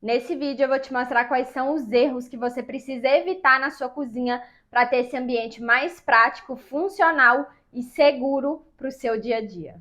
Nesse vídeo eu vou te mostrar quais são os erros que você precisa evitar na sua cozinha para ter esse ambiente mais prático, funcional e seguro para o seu dia a dia.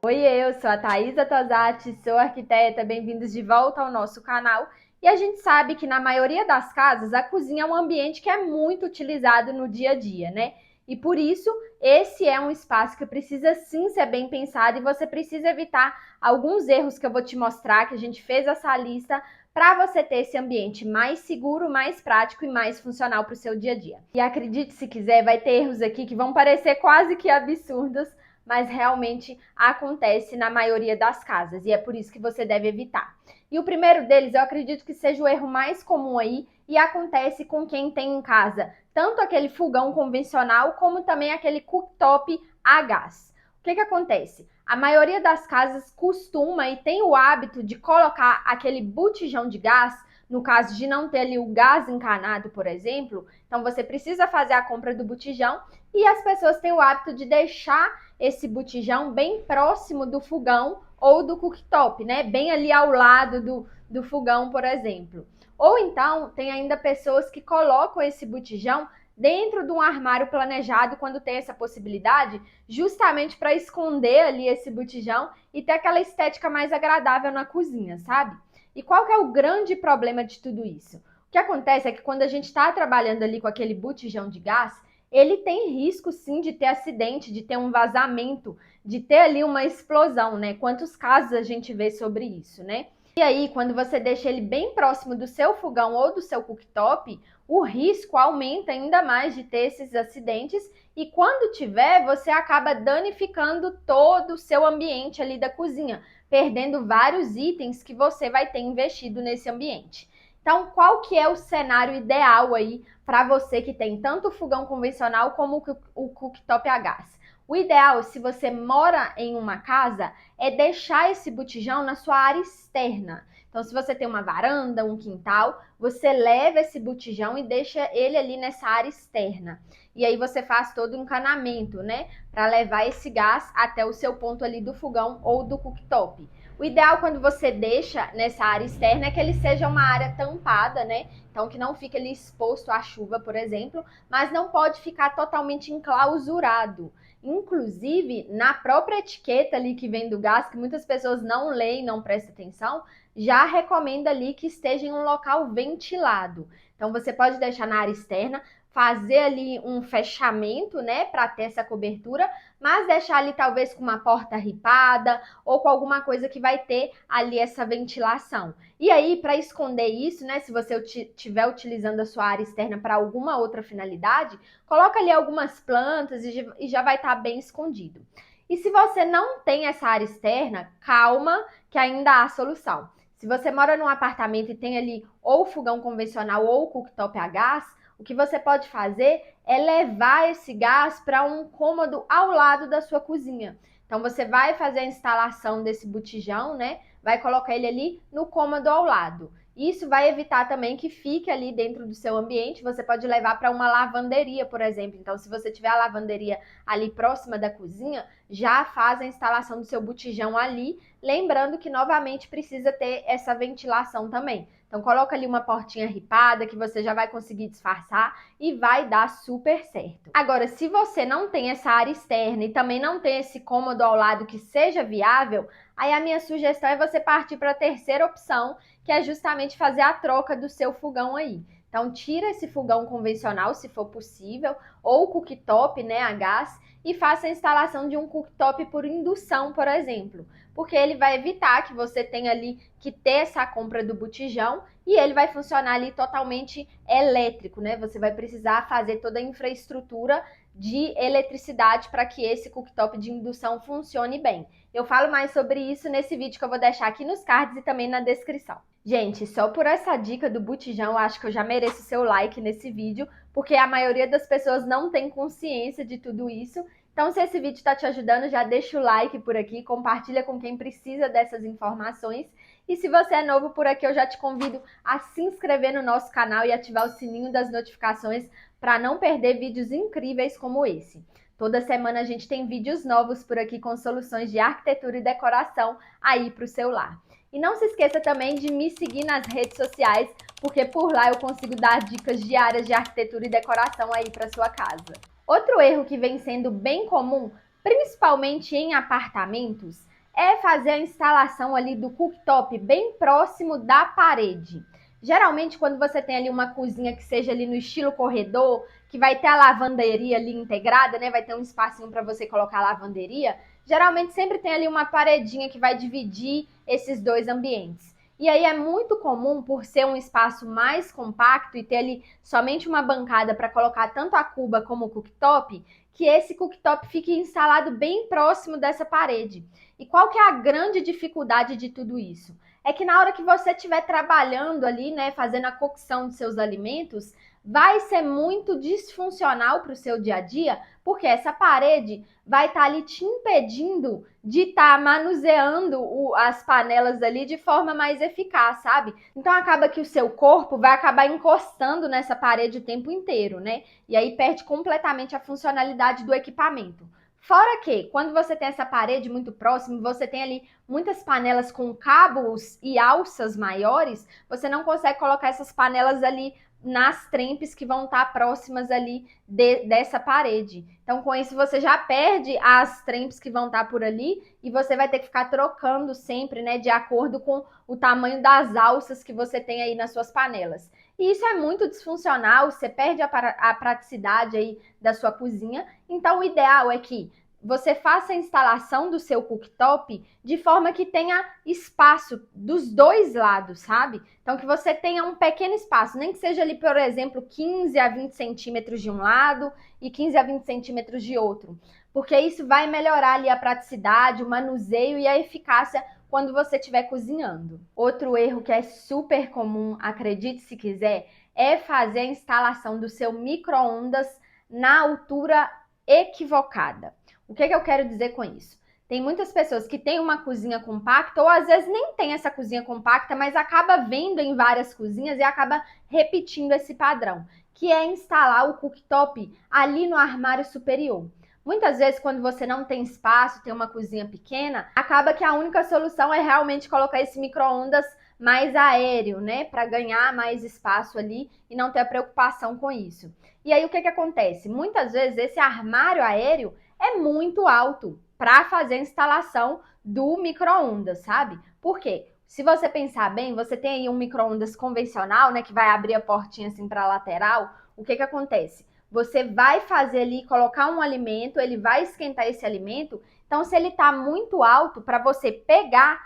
Oi, eu sou a Thaisa Tosati, sou arquiteta, bem-vindos de volta ao nosso canal. E a gente sabe que na maioria das casas a cozinha é um ambiente que é muito utilizado no dia a dia, né? E por isso, esse é um espaço que precisa sim ser bem pensado e você precisa evitar alguns erros que eu vou te mostrar, que a gente fez essa lista para você ter esse ambiente mais seguro, mais prático e mais funcional para o seu dia a dia. E acredite se quiser, vai ter erros aqui que vão parecer quase que absurdos, mas realmente acontece na maioria das casas e é por isso que você deve evitar. E o primeiro deles, eu acredito que seja o erro mais comum aí e acontece com quem tem em casa tanto aquele fogão convencional como também aquele cooktop a gás. O que acontece? A maioria das casas costuma e tem o hábito de colocar aquele botijão de gás, no caso de não ter ali o gás encanado, por exemplo, então você precisa fazer a compra do botijão e as pessoas têm o hábito de deixar esse botijão bem próximo do fogão ou do cooktop, né? Bem ali ao lado do fogão, por exemplo. Ou então, tem ainda pessoas que colocam esse botijão dentro de um armário planejado quando tem essa possibilidade, justamente para esconder ali esse botijão e ter aquela estética mais agradável na cozinha, sabe? E qual que é o grande problema de tudo isso? O que acontece é que quando a gente está trabalhando ali com aquele botijão de gás, ele tem risco sim de ter acidente, de ter um vazamento, de ter ali uma explosão, né? Quantos casos a gente vê sobre isso, né? E aí, quando você deixa ele bem próximo do seu fogão ou do seu cooktop, o risco aumenta ainda mais de ter esses acidentes e quando tiver, você acaba danificando todo o seu ambiente ali da cozinha, perdendo vários itens que você vai ter investido nesse ambiente. Então, qual que é o cenário ideal aí para você que tem tanto o fogão convencional como o cooktop a gás? O ideal, se você mora em uma casa, é deixar esse botijão na sua área externa. Então, se você tem uma varanda, um quintal, você leva esse botijão e deixa ele ali nessa área externa. E aí você faz todo o encanamento, né? Para levar esse gás até o seu ponto ali do fogão ou do cooktop. O ideal quando você deixa nessa área externa é que ele seja uma área tampada, né? Então que não fique ali exposto à chuva, por exemplo, mas não pode ficar totalmente enclausurado. Inclusive, na própria etiqueta ali que vem do gás, que muitas pessoas não leem, não prestam atenção, já recomenda ali que esteja em um local ventilado. Então você pode deixar na área externa, fazer ali um fechamento, né, para ter essa cobertura, mas deixar ali talvez com uma porta ripada ou com alguma coisa que vai ter ali essa ventilação. E aí, para esconder isso, né, se você estiver utilizando a sua área externa para alguma outra finalidade, coloca ali algumas plantas e já vai estar bem escondido. E se você não tem essa área externa, calma que ainda há solução. Se você mora num apartamento e tem ali ou fogão convencional ou cooktop a gás, o que você pode fazer é levar esse gás para um cômodo ao lado da sua cozinha. Então você vai fazer a instalação desse botijão, né? Vai colocar ele ali no cômodo ao lado. Isso vai evitar também que fique ali dentro do seu ambiente. Você pode levar para uma lavanderia, por exemplo. Então, se você tiver a lavanderia ali próxima da cozinha, já faz a instalação do seu botijão ali. Lembrando que, novamente, precisa ter essa ventilação também. Então, coloca ali uma portinha ripada que você já vai conseguir disfarçar e vai dar super certo. Agora, se você não tem essa área externa e também não tem esse cômodo ao lado que seja viável, aí a minha sugestão é você partir para a terceira opção, que é justamente fazer a troca do seu fogão aí. Então, tira esse fogão convencional, se for possível, ou cooktop, né, a gás, e faça a instalação de um cooktop por indução, por exemplo. Porque ele vai evitar que você tenha ali que ter essa compra do botijão e ele vai funcionar ali totalmente elétrico, né? Você vai precisar fazer toda a infraestrutura de eletricidade para que esse cooktop de indução funcione bem. Eu falo mais sobre isso nesse vídeo que eu vou deixar aqui nos cards e também na descrição. Gente, só por essa dica do botijão, eu acho que eu já mereço o seu like nesse vídeo, porque a maioria das pessoas não tem consciência de tudo isso. Então, se esse vídeo está te ajudando, já deixa o like por aqui, compartilha com quem precisa dessas informações. E se você é novo por aqui, eu já te convido a se inscrever no nosso canal e ativar o sininho das notificações para não perder vídeos incríveis como esse. Toda semana a gente tem vídeos novos por aqui com soluções de arquitetura e decoração aí para o seu lar. E não se esqueça também de me seguir nas redes sociais, porque por lá eu consigo dar dicas diárias de arquitetura e decoração aí para sua casa. Outro erro que vem sendo bem comum, principalmente em apartamentos, é fazer a instalação ali do cooktop bem próximo da parede. Geralmente, quando você tem ali uma cozinha que seja ali no estilo corredor, que vai ter a lavanderia ali integrada, né? Vai ter um espacinho para você colocar a lavanderia. Geralmente sempre tem ali uma paredinha que vai dividir esses dois ambientes. E aí é muito comum, por ser um espaço mais compacto e ter ali somente uma bancada para colocar tanto a cuba como o cooktop, que esse cooktop fique instalado bem próximo dessa parede. E qual que é a grande dificuldade de tudo isso? É que na hora que você estiver trabalhando ali, né, fazendo a cocção de seus alimentos, vai ser muito disfuncional para o seu dia a dia, porque essa parede vai estar ali te impedindo de estar manuseando as panelas ali de forma mais eficaz, sabe? Então acaba que o seu corpo vai acabar encostando nessa parede o tempo inteiro, né? E aí perde completamente a funcionalidade do equipamento. Fora que, quando você tem essa parede muito próxima, você tem ali muitas panelas com cabos e alças maiores, você não consegue colocar essas panelas ali nas trempes que vão estar próximas ali dessa parede. Então, com isso, você já perde as trempes que vão estar por ali e você vai ter que ficar trocando sempre, né, de acordo com o tamanho das alças que você tem aí nas suas panelas. E isso é muito disfuncional, você perde a praticidade aí da sua cozinha. Então, o ideal é que você faça a instalação do seu cooktop de forma que tenha espaço dos dois lados, sabe? Então, que você tenha um pequeno espaço, nem que seja ali, por exemplo, 15 a 20 centímetros de um lado e 15 a 20 centímetros de outro. Porque isso vai melhorar ali a praticidade, o manuseio e a eficácia quando você estiver cozinhando. Outro erro que é super comum, acredite se quiser, é fazer a instalação do seu micro-ondas na altura equivocada. O que eu quero dizer com isso? Tem muitas pessoas que têm uma cozinha compacta ou às vezes nem tem essa cozinha compacta, mas acaba vendo em várias cozinhas e acaba repetindo esse padrão, que é instalar o cooktop ali no armário superior. Muitas vezes, quando você não tem espaço, tem uma cozinha pequena, acaba que a única solução é realmente colocar esse micro-ondas mais aéreo, né? Para ganhar mais espaço ali e não ter a preocupação com isso. E aí, o que acontece? Muitas vezes, esse armário aéreo é muito alto para fazer a instalação do micro-ondas, sabe? Por quê? Se você pensar bem, você tem aí um micro-ondas convencional, né? Que vai abrir a portinha assim para a lateral. O que acontece? Você vai fazer ali, colocar um alimento, ele vai esquentar esse alimento. Então, se ele está muito alto, para você pegar,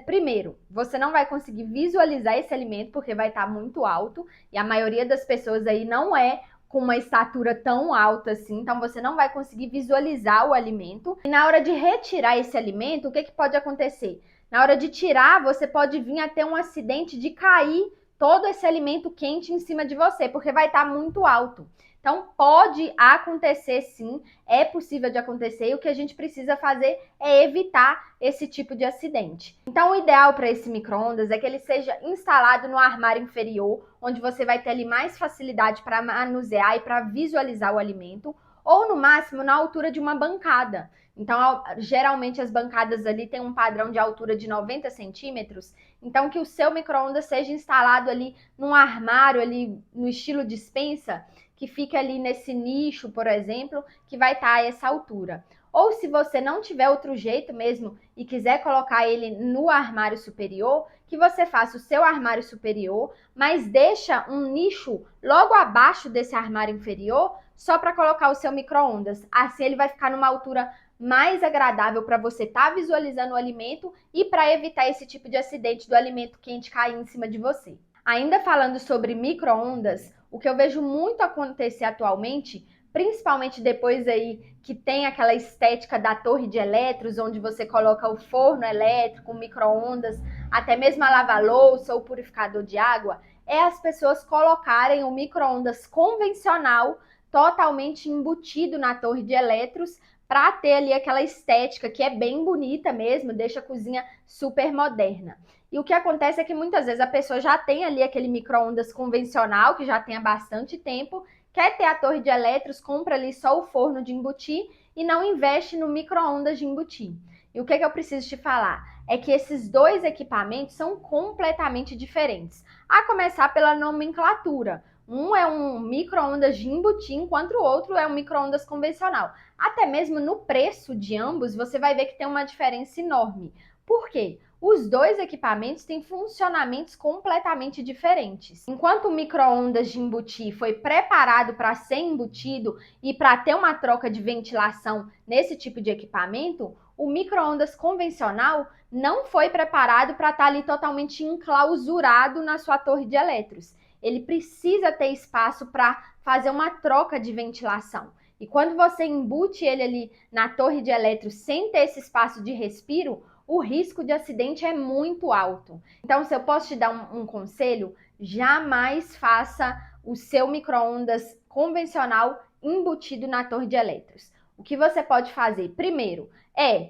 primeiro, você não vai conseguir visualizar esse alimento, porque vai estar muito alto. E a maioria das pessoas aí não é com uma estatura tão alta assim, então você não vai conseguir visualizar o alimento. E na hora de retirar esse alimento, o que pode acontecer? Na hora de tirar, você pode vir a ter um acidente de cair todo esse alimento quente em cima de você, porque vai estar muito alto. Então, pode acontecer sim, é possível de acontecer, e o que a gente precisa fazer é evitar esse tipo de acidente. Então, o ideal para esse micro-ondas é que ele seja instalado no armário inferior, onde você vai ter ali mais facilidade para manusear e para visualizar o alimento, ou no máximo na altura de uma bancada. Então, geralmente as bancadas ali têm um padrão de altura de 90 centímetros, então que o seu micro-ondas seja instalado ali num armário ali no estilo despensa, que fica ali nesse nicho, por exemplo, que vai estar a essa altura. Ou se você não tiver outro jeito mesmo e quiser colocar ele no armário superior, que você faça o seu armário superior, mas deixa um nicho logo abaixo desse armário inferior, só para colocar o seu micro-ondas. Assim ele vai ficar numa altura mais agradável para você estar visualizando o alimento e para evitar esse tipo de acidente do alimento quente cair em cima de você. Ainda falando sobre micro-ondas, o que eu vejo muito acontecer atualmente, principalmente depois aí que tem aquela estética da torre de elétrons, onde você coloca o forno elétrico, o micro-ondas, até mesmo a lava-louça ou o purificador de água, é as pessoas colocarem o micro-ondas convencional totalmente embutido na torre de elétrons para ter ali aquela estética que é bem bonita mesmo, deixa a cozinha super moderna. E o que acontece é que muitas vezes a pessoa já tem ali aquele micro-ondas convencional, que já tem há bastante tempo, quer ter a torre de elétrons, compra ali só o forno de embutir e não investe no micro-ondas de embutir. E o que eu preciso te falar? É que esses dois equipamentos são completamente diferentes. A começar pela nomenclatura. Um é um micro-ondas de embutir, enquanto o outro é um micro-ondas convencional. Até mesmo no preço de ambos, você vai ver que tem uma diferença enorme. Por quê? Os dois equipamentos têm funcionamentos completamente diferentes. Enquanto o micro-ondas de embutir foi preparado para ser embutido e para ter uma troca de ventilação nesse tipo de equipamento, o micro-ondas convencional não foi preparado para estar ali totalmente enclausurado na sua torre de elétrons. Ele precisa ter espaço para fazer uma troca de ventilação. E quando você embute ele ali na torre de elétrons sem ter esse espaço de respiro, o risco de acidente é muito alto. Então, se eu posso te dar um conselho, jamais faça o seu micro-ondas convencional embutido na torre de elétrons. O que você pode fazer? Primeiro,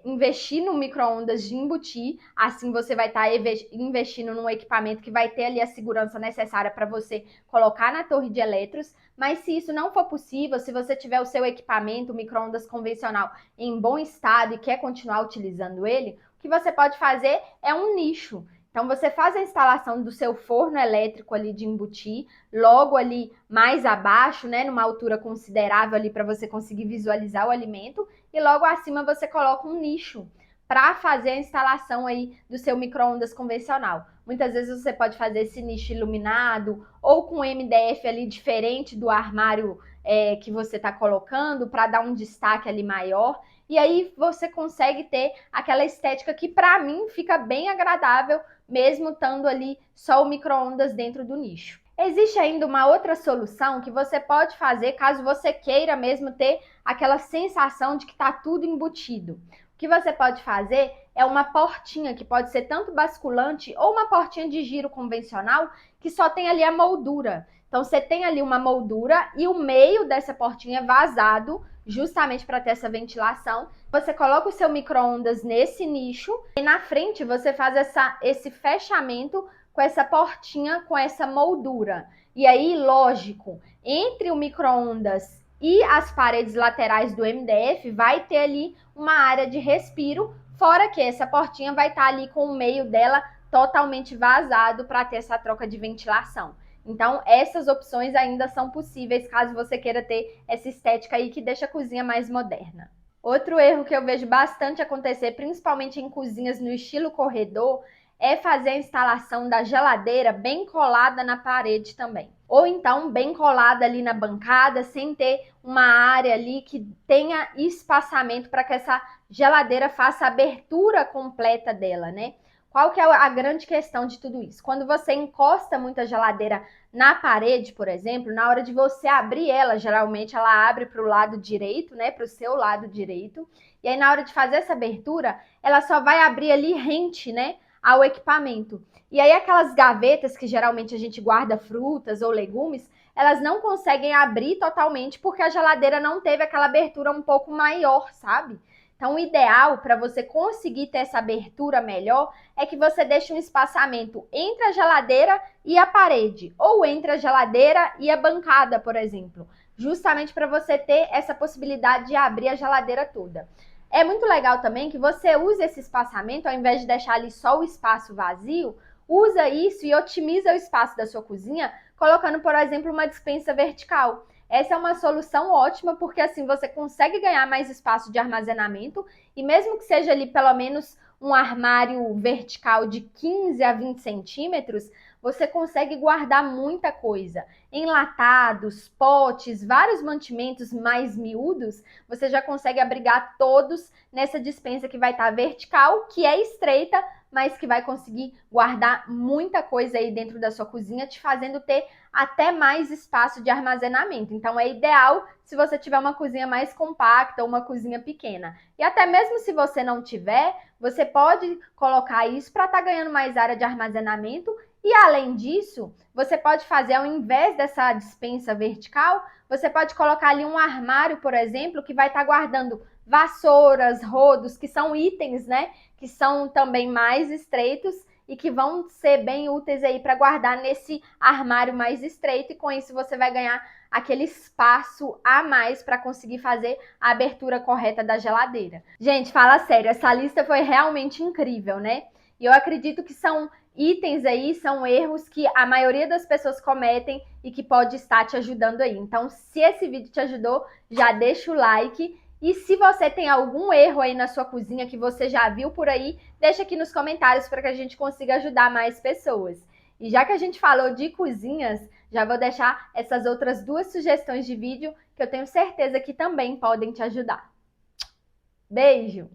investir no micro-ondas de embutir, assim você vai estar investindo num equipamento que vai ter ali a segurança necessária para você colocar na torre de elétrons, mas se isso não for possível, se você tiver o seu equipamento, o micro-ondas convencional, em bom estado e quer continuar utilizando ele, o que você pode fazer é um nicho. Então, você faz a instalação do seu forno elétrico ali de embutir, logo ali mais abaixo, né, numa altura considerável ali para você conseguir visualizar o alimento, e logo acima você coloca um nicho para fazer a instalação aí do seu micro-ondas convencional. Muitas vezes você pode fazer esse nicho iluminado ou com MDF ali diferente do armário que você está colocando para dar um destaque ali maior. E aí você consegue ter aquela estética que para mim fica bem agradável, mesmo estando ali só o micro-ondas dentro do nicho. Existe ainda uma outra solução que você pode fazer caso você queira mesmo ter aquela sensação de que está tudo embutido. O que você pode fazer é uma portinha que pode ser tanto basculante ou uma portinha de giro convencional que só tem ali a moldura. Então você tem ali uma moldura e o meio dessa portinha é vazado, justamente para ter essa ventilação. Você coloca o seu micro-ondas nesse nicho e na frente você faz esse fechamento com essa portinha, com essa moldura. E aí, lógico, entre o micro-ondas e as paredes laterais do MDF vai ter ali uma área de respiro, fora que essa portinha vai estar ali com o meio dela totalmente vazado para ter essa troca de ventilação. Então, essas opções ainda são possíveis caso você queira ter essa estética aí que deixa a cozinha mais moderna. Outro erro que eu vejo bastante acontecer, principalmente em cozinhas no estilo corredor, é fazer a instalação da geladeira bem colada na parede também. Ou então bem colada ali na bancada, sem ter uma área ali que tenha espaçamento para que essa geladeira faça a abertura completa dela, né? Qual que é a grande questão de tudo isso? Quando você encosta muito a geladeira na parede, por exemplo, na hora de você abrir ela, geralmente ela abre para o lado direito, né? Para o seu lado direito. E aí na hora de fazer essa abertura, ela só vai abrir ali rente, né? Ao equipamento. E aí aquelas gavetas que geralmente a gente guarda frutas ou legumes, elas não conseguem abrir totalmente porque a geladeira não teve aquela abertura um pouco maior, sabe? Então, o ideal para você conseguir ter essa abertura melhor é que você deixe um espaçamento entre a geladeira e a parede, ou entre a geladeira e a bancada, por exemplo, justamente para você ter essa possibilidade de abrir a geladeira toda. É muito legal também que você use esse espaçamento, ao invés de deixar ali só o espaço vazio, usa isso e otimiza o espaço da sua cozinha, colocando, por exemplo, uma despensa vertical. Essa é uma solução ótima, porque assim você consegue ganhar mais espaço de armazenamento e mesmo que seja ali pelo menos um armário vertical de 15 a 20 centímetros, você consegue guardar muita coisa. Enlatados, potes, vários mantimentos mais miúdos, você já consegue abrigar todos nessa despensa que vai estar vertical, que é estreita, mas que vai conseguir guardar muita coisa aí dentro da sua cozinha, te fazendo ter até mais espaço de armazenamento. Então é ideal se você tiver uma cozinha mais compacta ou uma cozinha pequena. E até mesmo se você não tiver, você pode colocar isso para estar ganhando mais área de armazenamento. E além disso, você pode fazer, ao invés dessa despensa vertical, você pode colocar ali um armário, por exemplo, que vai estar guardando vassouras, rodos, que são itens, né? Que são também mais estreitos e que vão ser bem úteis aí para guardar nesse armário mais estreito, e com isso você vai ganhar aquele espaço a mais para conseguir fazer a abertura correta da geladeira. Gente, fala sério, essa lista foi realmente incrível, né? E eu acredito que são itens aí, são erros que a maioria das pessoas cometem e que pode estar te ajudando aí. Então, se esse vídeo te ajudou, já deixa o like. E se você tem algum erro aí na sua cozinha que você já viu por aí, deixa aqui nos comentários para que a gente consiga ajudar mais pessoas. E já que a gente falou de cozinhas, já vou deixar essas outras 2 sugestões de vídeo que eu tenho certeza que também podem te ajudar. Beijo!